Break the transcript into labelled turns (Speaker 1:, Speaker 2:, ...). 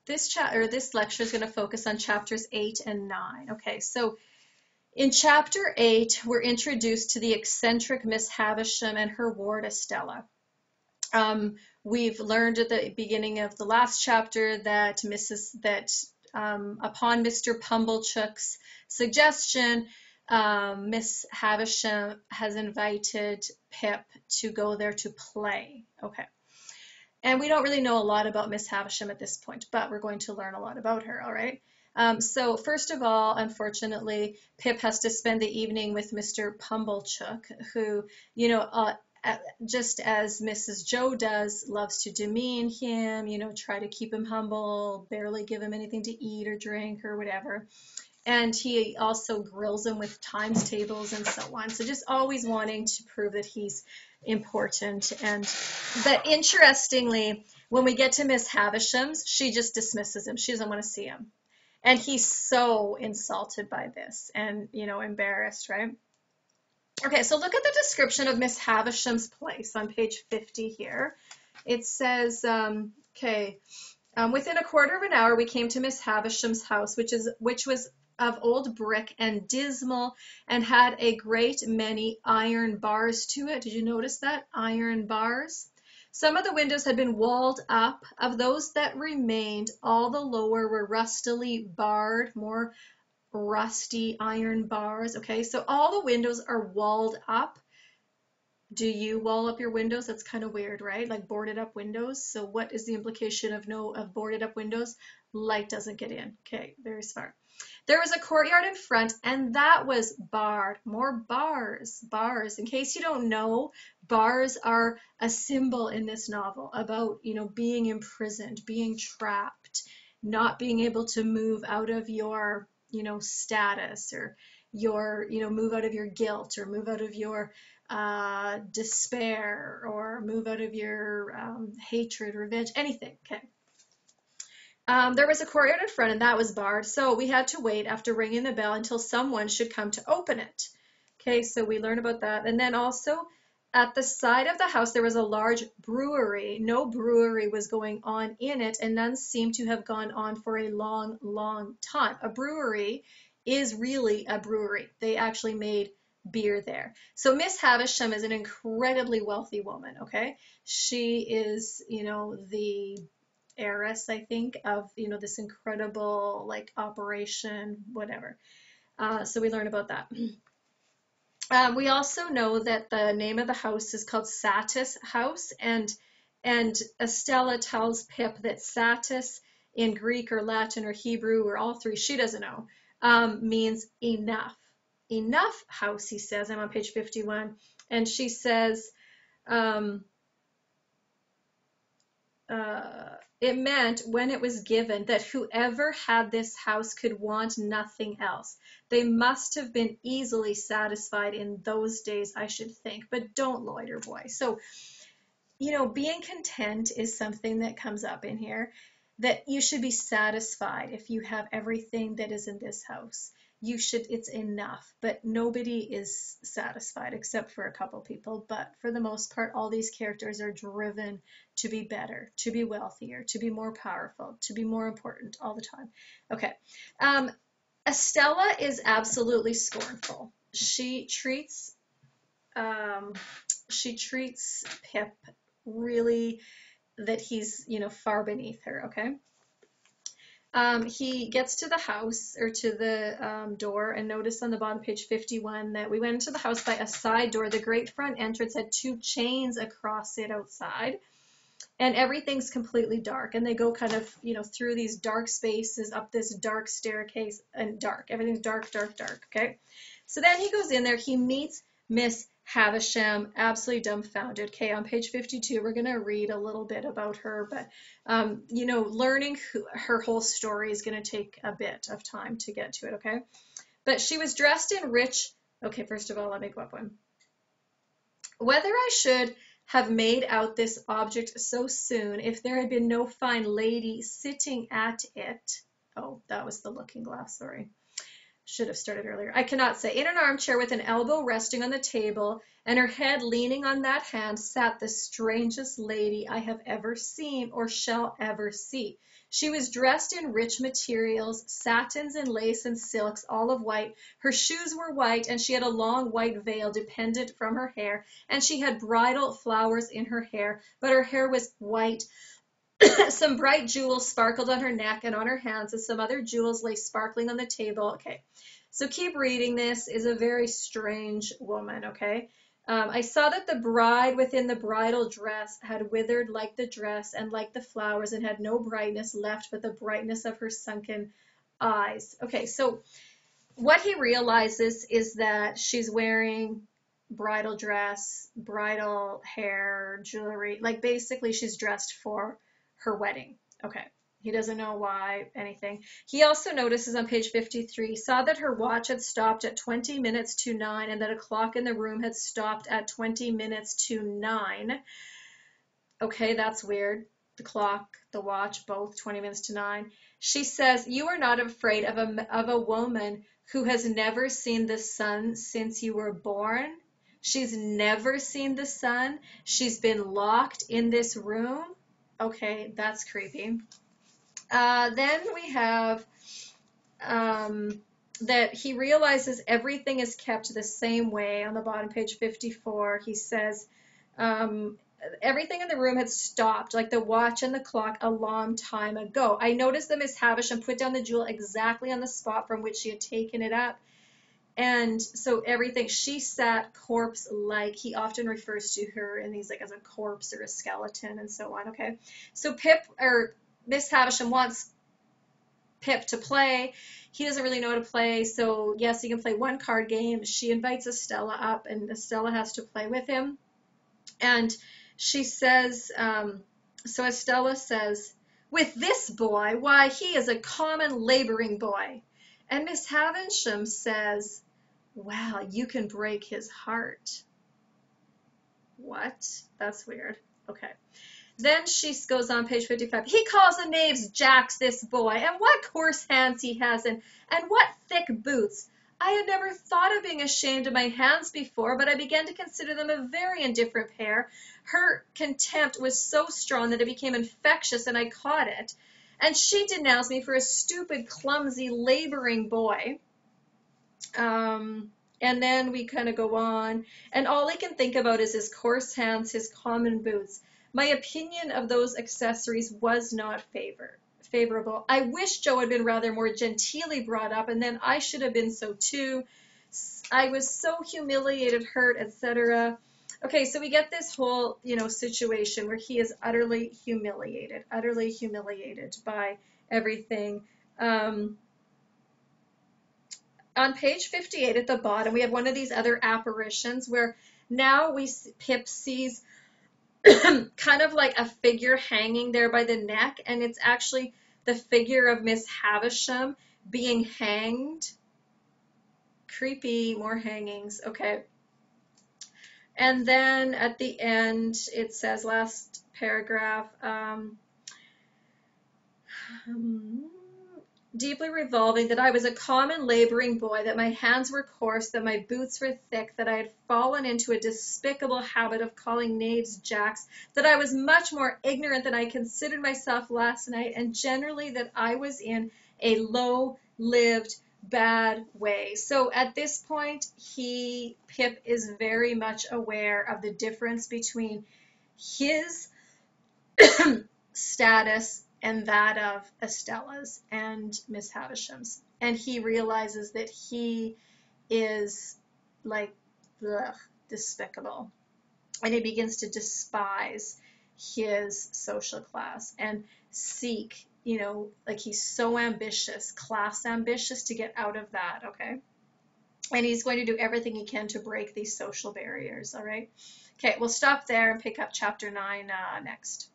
Speaker 1: this lecture is going to focus on chapters 8 and 9. Okay, so in chapter 8, we're introduced to the eccentric Miss Havisham and her ward Estella. We've learned at the beginning of the last chapter that upon Mr. Pumblechook's suggestion, Miss Havisham has invited Pip to go there to play. Okay. And we don't really know a lot about Miss Havisham at this point, but we're going to learn a lot about her, all right? So first of all, unfortunately, Pip has to spend the evening with Mr. Pumblechook, who, just as Mrs. Joe does, loves to demean him, try to keep him humble, barely give him anything to eat or drink or whatever. And he also grills him with times tables and so on. So just always wanting to prove that he's important. But interestingly, when we get to Miss Havisham's, she just dismisses him. She doesn't want to see him. And he's so insulted by this and, embarrassed, right? Okay, so look at the description of Miss Havisham's place on page 50 here. It says, within a quarter of an hour, we came to Miss Havisham's house, which was of old brick and dismal and had a great many iron bars to it. Did you notice that? Iron bars. Some of the windows had been walled up. Of those that remained, all the lower were rustily barred, more rusty iron bars. Okay, so all the windows are walled up. Do you wall up your windows? That's kind of weird, right? Like boarded up windows. So what is the implication of boarded up windows? Light doesn't get in. Okay, very smart. There was a courtyard in front, and that was barred. More bars. Bars. In case you don't know, bars are a symbol in this novel about, being imprisoned, being trapped, not being able to move out of your, status, or move out of your guilt, or move out of your despair, or move out of your hatred, revenge, anything. Okay. There was a courtyard in front, and that was barred, so we had to wait after ringing the bell until someone should come to open it. Okay, so we learn about that. And then also at the side of the house, there was a large brewery. No brewery was going on in it, and none seemed to have gone on for a long, long time. A brewery is really a brewery. They actually made beer there. So Miss Havisham is an incredibly wealthy woman, okay? She is, the heiress, I think, of, this incredible, operation, whatever. So we learn about that. We also know that the name of the house is called Satis House, and Estella tells Pip that Satis in Greek or Latin or Hebrew or all three, she doesn't know, means enough. Enough house, he says. I'm on page 51. And she says, it meant when it was given that whoever had this house could want nothing else. They must have been easily satisfied in those days, I should think, but don't loiter, boy. So, being content is something that comes up in here, that you should be satisfied if you have everything that is in this house. It's enough, but nobody is satisfied except for a couple people. But for the most part, all these characters are driven to be better, to be wealthier, to be more powerful, to be more important all the time. Okay. Estella is absolutely scornful. She treats Pip really that he's, far beneath her, okay? He gets to the house, or to the door, and notice on the bottom, page 51, that we went into the house by a side door. The great front entrance had 2 chains across it outside, and everything's completely dark. And they go kind of, through these dark spaces, up this dark staircase, and dark. Everything's dark, dark, dark, okay? So then he goes in there. He meets Miss Havisham, absolutely dumbfounded. Okay, on page 52, we're going to read a little bit about her, but, learning her whole story is going to take a bit of time to get to it, okay? But she was dressed in rich, okay, first of all, let me go up one. Whether I should have made out this object so soon if there had been no fine lady sitting at it. Oh, that was the looking glass, sorry. Should have started earlier. I cannot say. In an armchair with an elbow resting on the table and her head leaning on that hand sat the strangest lady I have ever seen or shall ever see. She was dressed in rich materials, satins and lace and silks, all of white. Her shoes were white, and she had a long white veil dependent from her hair, and she had bridal flowers in her hair, but her hair was white. Some bright jewels sparkled on her neck and on her hands, and some other jewels lay sparkling on the table. Okay, so keep reading. This is a very strange woman, okay? I saw that the bride within the bridal dress had withered like the dress and like the flowers, and had no brightness left but the brightness of her sunken eyes. Okay, so what he realizes is that she's wearing bridal dress, bridal hair, jewelry, like basically she's dressed for her wedding. Okay. He doesn't know why, anything. He also notices on page 53, saw that her watch had stopped at 20 minutes to 9 and that a clock in the room had stopped at 20 minutes to 9. Okay, that's weird. The clock, the watch, both 20 minutes to 9. She says, you are not afraid of a woman who has never seen the sun since you were born? She's never seen the sun. She's been locked in this room. Okay, that's creepy. Then we have that he realizes everything is kept the same way. On the bottom, page 54, he says everything in the room had stopped, like the watch and the clock, a long time ago. I noticed that Miss Havisham put down the jewel exactly on the spot from which she had taken it up. And so everything, she sat corpse-like. He often refers to her in these like as a corpse or a skeleton and so on, okay? So Miss Havisham wants Pip to play. He doesn't really know how to play, so yes, he can play one card game. She invites Estella up, and Estella has to play with him. And she says, so Estella says, with this boy, why, he is a common laboring boy. And Miss Havisham says, wow, you can break his heart. What? That's weird. Okay. Then she goes on page 55. He calls the knaves jacks, this boy, and what coarse hands he has, and what thick boots. I had never thought of being ashamed of my hands before, but I began to consider them a very indifferent pair. Her contempt was so strong that it became infectious, and I caught it. And she denounced me for a stupid, clumsy, laboring boy. And then we kind of go on, and all I can think about is his coarse hands, his common boots. My opinion of those accessories was not favorable. I wish Joe had been rather more genteelly brought up, and then I should have been so too. I was so humiliated, hurt, etc. Okay, so we get this whole, situation where he is utterly humiliated by everything. On page 58 at the bottom, we have one of these other apparitions where now Pip sees kind of like a figure hanging there by the neck, and it's actually the figure of Miss Havisham being hanged. Creepy, more hangings. Okay. And then at the end, it says, last paragraph, deeply revolving, that I was a common laboring boy, that my hands were coarse, that my boots were thick, that I had fallen into a despicable habit of calling knaves jacks, that I was much more ignorant than I considered myself last night, and generally that I was in a low-lived, bad way. So at this point, Pip is very much aware of the difference between his status and that of Estella's and Miss Havisham's. And he realizes that he is like, despicable. And he begins to despise his social class and seek, like he's so ambitious, class ambitious, to get out of that, okay? And he's going to do everything he can to break these social barriers, all right? Okay, we'll stop there and pick up chapter 9 next.